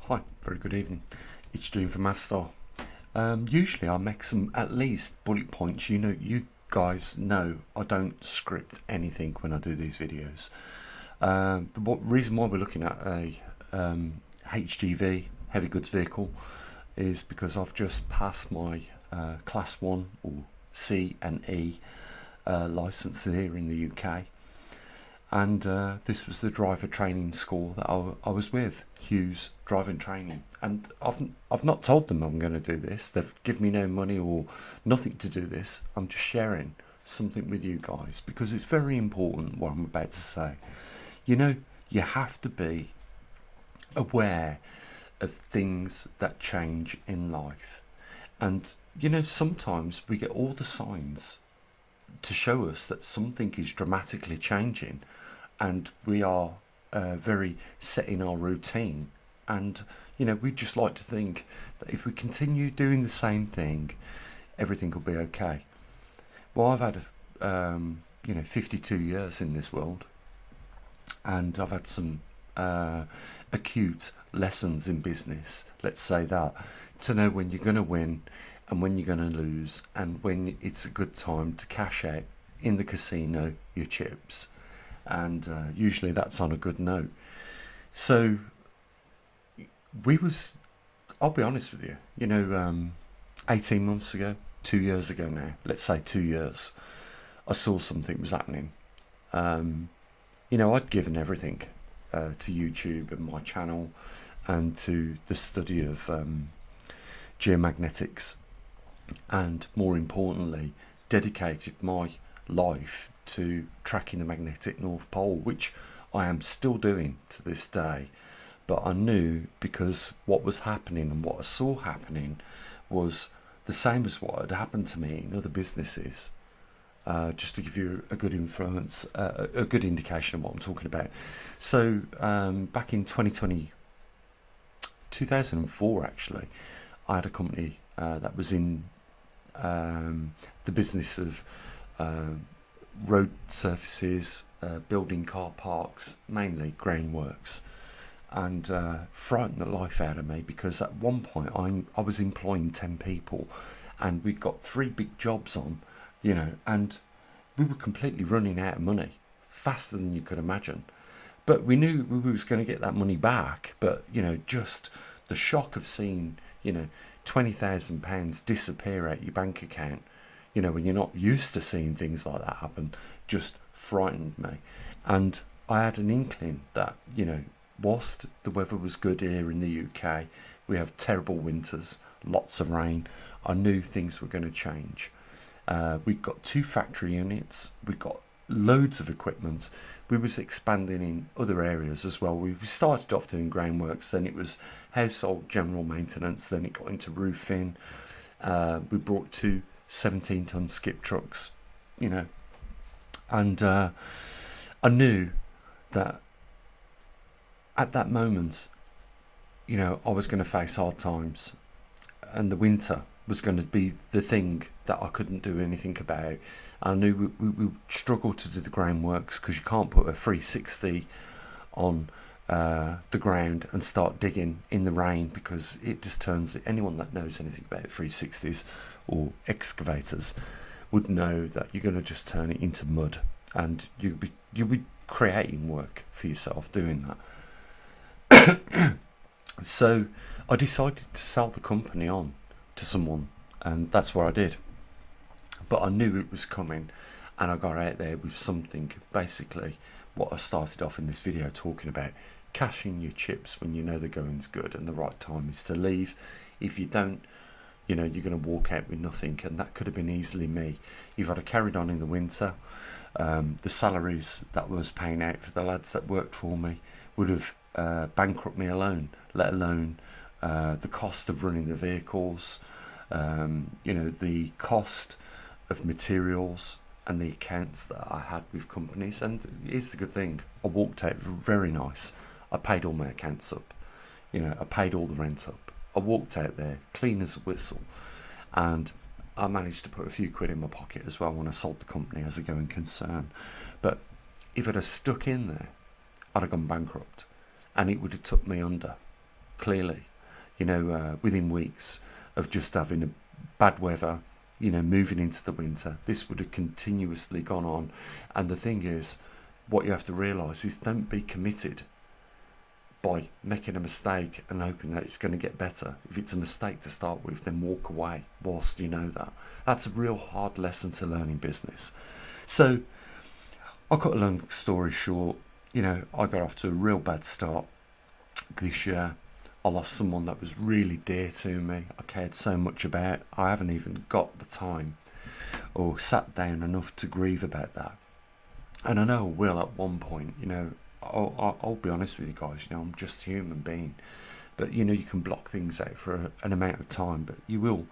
Hi, very good evening. It's June from Mathstar. Usually I make some at least bullet points. You guys know I don't script anything when I do these videos. The reason why we're looking at a HGV, heavy goods vehicle, is because I've just passed my Class 1 or C and E licence here in the UK. And this was the driver training school that I was with, Hughes Driving Training. And I've not told them I'm going to do this. They've given me no money or nothing to do this. I'm just sharing something with you guys because it's very important what I'm about to say. You know, you have to be aware of things that change in life. And, you know, sometimes we get all the signs to show us that something is dramatically changing, and we are very set in our routine, and you know, we just like to think that if we continue doing the same thing, everything will be okay. Well, I've had 52 years in this world, and I've had some acute lessons in business, let's say that, to know when you're going to win and when you're going to lose, and when it's a good time to cash out in the casino your chips. And usually that's on a good note. So I'll be honest with you, 18 months ago, 2 years ago now, let's say 2 years, I saw something was happening. I'd given everything to YouTube and my channel and to the study of geomagnetics, and more importantly, dedicated my life to tracking the magnetic North Pole, which I am still doing to this day. But I knew, because what was happening and what I saw happening was the same as what had happened to me in other businesses. Just to give you a good influence, a good indication of what I'm talking about. So back in 2004 actually, I had a company that was in the business of road surfaces, building car parks, mainly groundworks, and frightened the life out of me, because at one point I was employing 10 people, and we got 3 big jobs on, and we were completely running out of money, faster than you could imagine. But we knew we was going to get that money back, but just the shock of seeing £20,000 disappear out your bank account, when you're not used to seeing things like that happen, just frightened me. And I had an inkling that, whilst the weather was good here in the UK, we have terrible winters, lots of rain, I knew things were going to change. We've got 2 factory units, we've got loads of equipment, we was expanding in other areas as well. We started off doing groundworks, then it was household general maintenance, then it got into roofing. We brought 2 17-ton skip trucks, and I knew that at that moment, I was going to face hard times, and the winter was going to be the thing that I couldn't do anything about. I knew we struggled to do the groundworks, because you can't put a 360 on the ground and start digging in the rain, because it just turns it. Anyone that knows anything about 360s or excavators would know that you're going to just turn it into mud, and you'll be creating work for yourself doing that. So I decided to sell the company on to someone, and that's what I did. But I knew it was coming, and I got out there with something, basically what I started off in this video talking about: cashing your chips when you know the going's good and the right time is to leave. If you don't, you're going to walk out with nothing, and that could have been easily me. If I'd have carried on in the winter, the salaries that I was paying out for the lads that worked for me would have bankrupted me alone, let alone the cost of running the vehicles, the cost of materials, and the accounts that I had with companies. And here's the good thing, I walked out very nice. I paid all my accounts up, I paid all the rent up. I walked out there clean as a whistle, and I managed to put a few quid in my pocket as well when I sold the company as a going concern. But if I'd have stuck in there, I'd have gone bankrupt, and it would have took me under. clearly, within weeks of just having a bad weather, moving into the winter. This would have continuously gone on. And the thing is, what you have to realise is, don't be committed by making a mistake and hoping that it's going to get better. If it's a mistake to start with, then walk away whilst you know that. That's a real hard lesson to learn in business. So I'll cut a long story short. I got off to a real bad start this year. I lost someone that was really dear to me. I cared so much about. I haven't even got the time or sat down enough to grieve about that. And I know I will at one point. I'll be honest with you guys. I'm just a human being. But you can block things out for an amount of time. But you will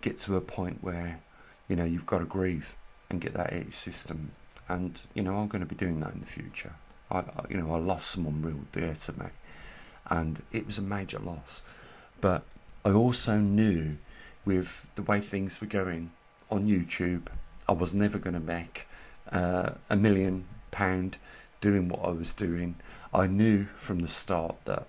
get to a point where you've got to grieve and get that out of your system. And I'm going to be doing that in the future. I lost someone real dear to me, and it was a major loss. But I also knew, with the way things were going on YouTube, I was never going to make £1 million doing what I was doing. I knew from the start that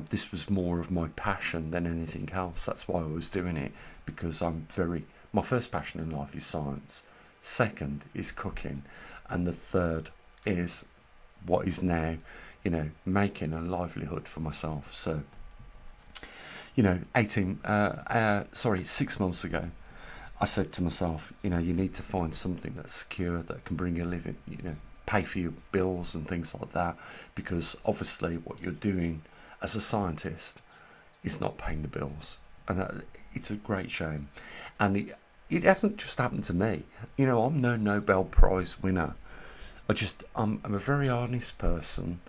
this was more of my passion than anything else. That's why I was doing it, because my first passion in life is science, second is cooking, and the third is what is now, making a livelihood for myself. So, 6 months ago, I said to myself, you need to find something that's secure, that can bring you a living, pay for your bills and things like that, because obviously what you're doing as a scientist is not paying the bills, and it's a great shame. And it hasn't just happened to me. I'm no Nobel Prize winner. I'm a very honest person.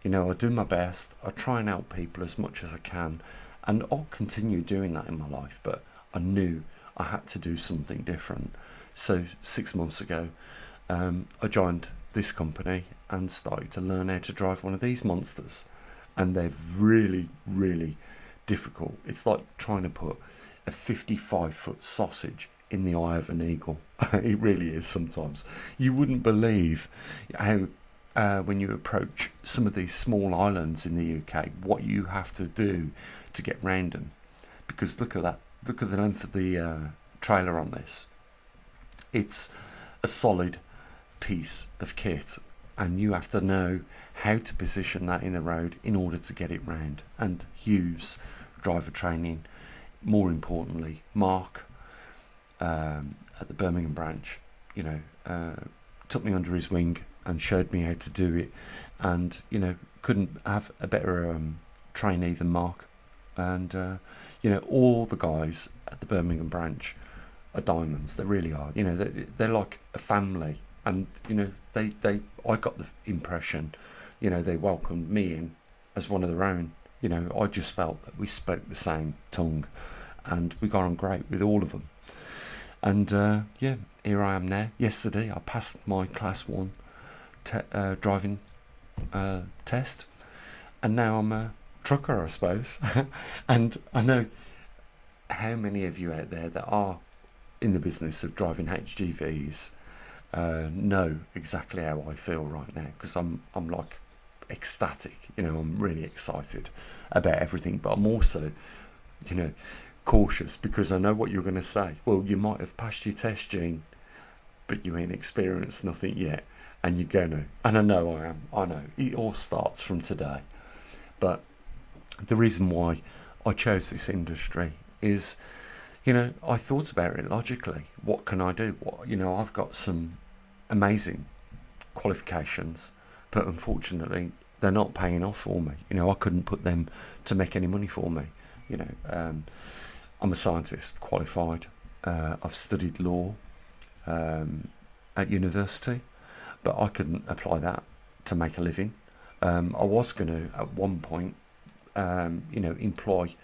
I do my best. I try and help people as much as I can, and I'll continue doing that in my life. But I knew I had to do something different. So 6 months ago, I joined this company and started to learn how to drive one of these monsters, and they're really, really difficult. It's like trying to put a 55-foot sausage in the eye of an eagle. It really is sometimes. You wouldn't believe how when you approach some of these small islands in the UK, what you have to do to get round them. Because look at that. Look at the length of the trailer on this. It's a solid piece of kit, and you have to know how to position that in the road in order to get it round, and use driver training. More importantly, Mark at the Birmingham branch, took me under his wing and showed me how to do it, and couldn't have a better trainee than Mark. And all the guys at the Birmingham branch are diamonds. They really are. They're like a family, and I got the impression, they welcomed me in as one of their own. I just felt that we spoke the same tongue, and we got on great with all of them. And here I am now. Yesterday I passed my class 1 driving test, and now I'm a trucker, I suppose. And I know how many of you out there that are in the business of driving HGVs know exactly how I feel right now, because I'm like ecstatic. I'm really excited about everything, but I'm also cautious, because I know what you're going to say. Well, you might have passed your test, Gene, but you ain't experienced nothing yet, and you're gonna. And I know I am. I know it all starts from today. But the reason why I chose this industry is, I thought about it logically. What can I do? I've got some amazing qualifications, but unfortunately they're not paying off for me. I couldn't put them to make any money for me. I'm a scientist, qualified. I've studied law at university, but I couldn't apply that to make a living. I was going to, at one point, employ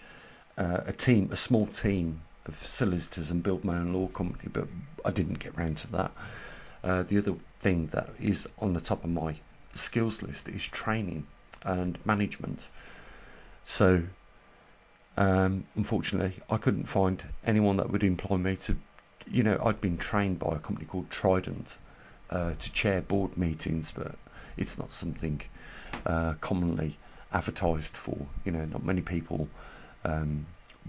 a small team of solicitors and build my own law company, but I didn't get round to that. The other thing that is on the top of my skills list is training and management. So unfortunately I couldn't find anyone that would employ me to, I'd been trained by a company called Trident to chair board meetings, but it's not something commonly advertised for. You know, not many people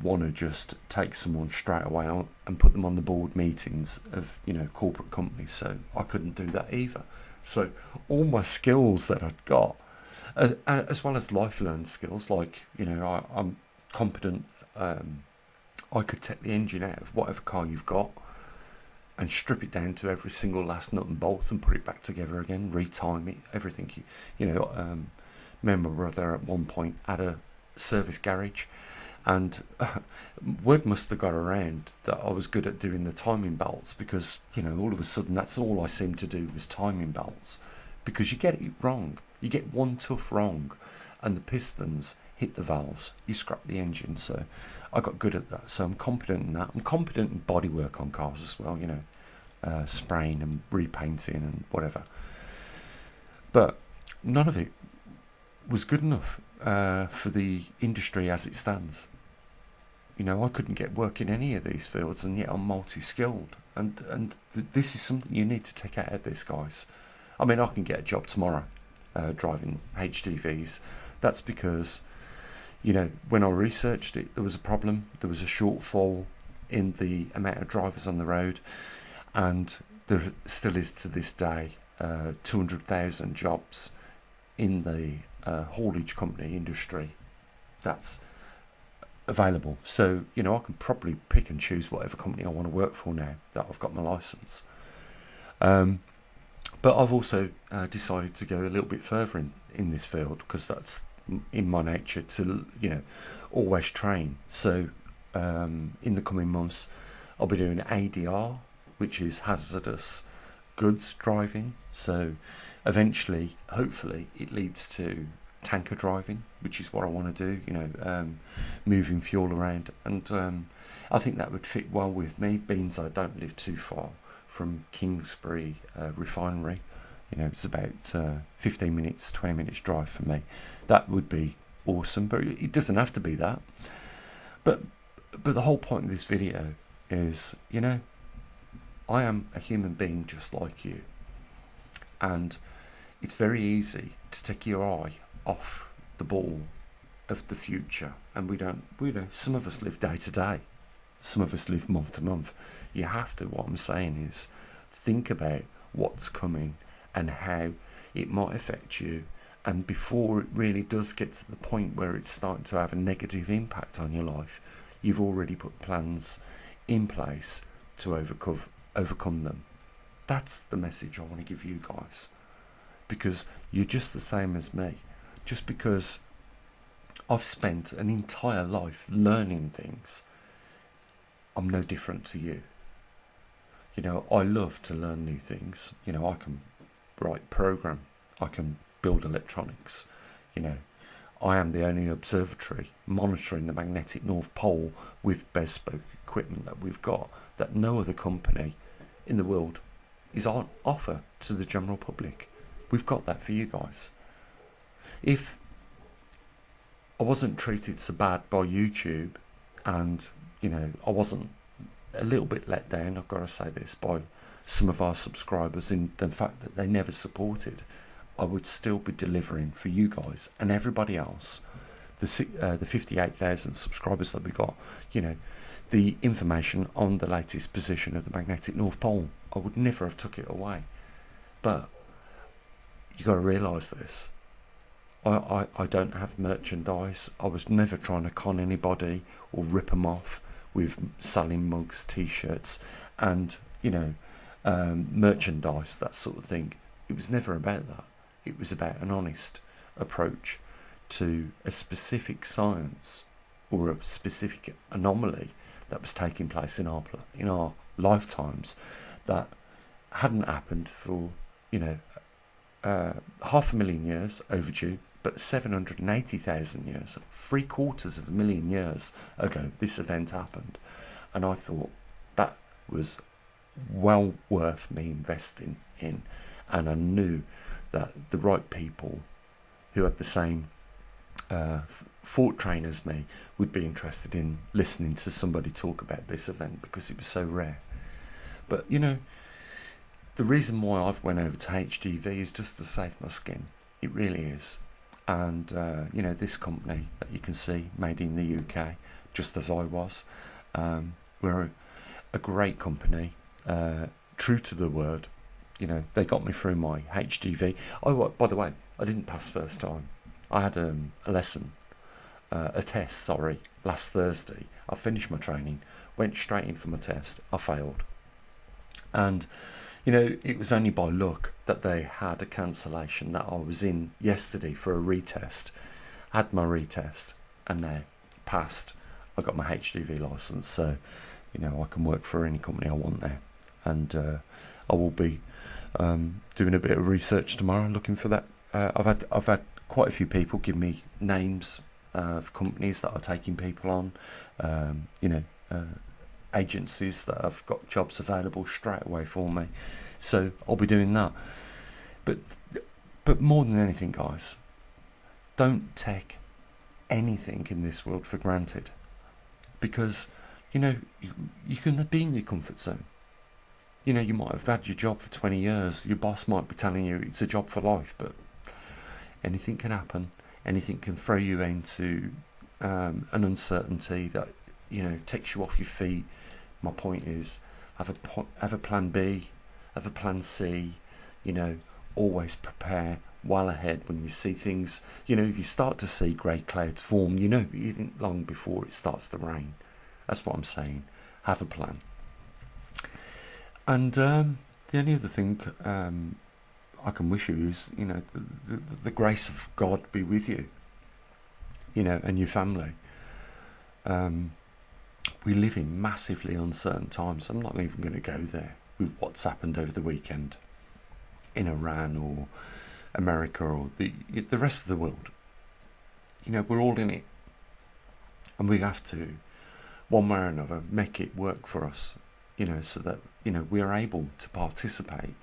want to just take someone straight away on and put them on the board meetings of, you know, corporate companies. So I couldn't do that either. So all my skills that I'd got, as well as life learned skills, like, you know, I'm competent. I could take the engine out of whatever car you've got and strip it down to every single last nut and bolt and put it back together again, retime it, everything. You know, me and my brother at one point had a service garage, and word must have got around that I was good at doing the timing belts, because, you know, all of a sudden that's all I seemed to do was timing belts, because you get it wrong. You get one tough wrong and the pistons hit the valves, you scrap the engine. So I got good at that, so I'm competent in that. I'm competent in bodywork on cars as well, you know, spraying and repainting and whatever. But none of it was good enough for the industry as it stands. You know, I couldn't get work in any of these fields, and yet I'm multi-skilled. And this is something you need to take out of this, guys. I mean, I can get a job tomorrow driving HDVs. That's because, you know, when I researched it, there was a problem. There was a shortfall in the amount of drivers on the road, and there still is to this day 200,000 jobs in the haulage company industry that's available. So, you know, I can probably pick and choose whatever company I want to work for now that I've got my license. But I've also decided to go a little bit further in this field, because that's in my nature to, you know, always train. So in the coming months I'll be doing ADR, which is hazardous goods driving. So eventually, hopefully, it leads to tanker driving, which is what I want to do, you know, moving fuel around. And I think that would fit well with me, being I don't live too far from Kingsbury refinery. You know, it's about 15 minutes, 20 minutes drive for me. That would be awesome, but it doesn't have to be that. But the whole point of this video is, you know, I am a human being just like you, and it's very easy to take your eye off the ball of the future. And we don't, some of us live day to day, some of us live month to month. You have to, what I'm saying is, think about what's coming and how it might affect you, and before it really does get to the point where it's starting to have a negative impact on your life, you've already put plans in place to overcome them. That's the message I want to give you guys, because you're just the same as me. Just because I've spent an entire life learning things, I'm no different to you. You know, I love to learn new things. You know, I can write program, I can build electronics. You know, I am the only observatory monitoring the magnetic North Pole with bespoke equipment that we've got, that no other company in the world is on offer to the general public. We've got that for you guys. If I wasn't treated so bad by YouTube, and, you know, I wasn't a little bit let down, I've got to say this, by some of our subscribers in the fact that they never supported, I would still be delivering for you guys and everybody else the 58,000 subscribers that we got, you know, the information on the latest position of the magnetic North Pole. I would never have took it away. But you got to realise this. I don't have merchandise. I was never trying to con anybody or rip them off with selling mugs, t-shirts, and, you know, merchandise, that sort of thing. It was never about that. It was about an honest approach to a specific science or a specific anomaly that was taking place in our lifetimes that hadn't happened for, you know, 500,000 years overdue, but 780,000 years, 750,000 years ago, this event happened. And I thought that was well worth me investing in, and I knew that the right people who had the same thought train as me would be interested in listening to somebody talk about this event, because it was so rare. But, you know, the reason why I've went over to HDV is just to save my skin. It really is. And you know, this company that you can see, made in the UK, just as I was, we're a great company, true to the word. You know, they got me through my HGV. Oh, by the way, I didn't pass first time. I had a lesson, a test, sorry, last Thursday. I finished my training, went straight in for my test. I failed. And, you know, it was only by luck that they had a cancellation, that I was in yesterday for a retest, had my retest, and they passed. I got my HGV licence, so, you know, I can work for any company I want there. And I will be doing a bit of research tomorrow, looking for that. I've had quite a few people give me names of companies that are taking people on, you know, agencies that have got jobs available straight away for me. So I'll be doing that. But more than anything, guys, don't take anything in this world for granted, because, you know, you can be in your comfort zone. You know, you might have had your job for 20 years. Your boss might be telling you it's a job for life, but anything can happen. Anything can throw you into an uncertainty that, you know, takes you off your feet. My point is, have a plan B, have a plan C. You know, always prepare well ahead when you see things. You know, if you start to see grey clouds form, you know, even long before it starts to rain. That's what I'm saying. Have a plan. And the only other thing I can wish you is, you know, the grace of God be with you, you know, and your family. We live in massively uncertain times. I'm not even going to go there with what's happened over the weekend in Iran or America or the rest of the world. You know, we're all in it, and we have to, one way or another, make it work for us. You know, so that, you know, we are able to participate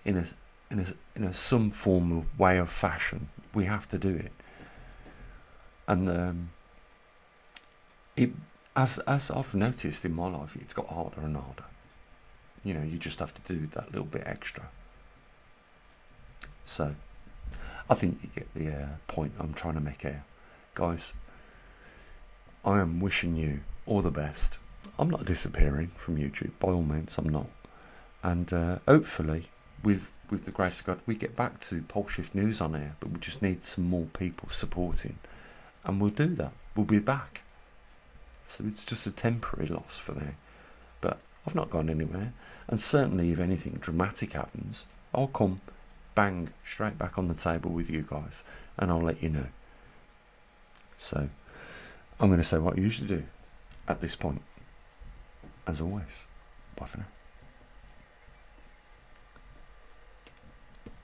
in a some form of way of fashion. We have to do it, and as I've noticed in my life, it's got harder and harder. You know, you just have to do that little bit extra. So, I think you get the point I'm trying to make here, guys. I am wishing you all the best. I'm not disappearing from YouTube, by all means, I'm not. And hopefully, with the grace of God, we get back to Pole Shift News on air, but we just need some more people supporting. And we'll do that. We'll be back. So it's just a temporary loss for now. But I've not gone anywhere. And certainly, if anything dramatic happens, I'll come bang straight back on the table with you guys, and I'll let you know. So, I'm going to say what I usually do at this point. As always, bye for now.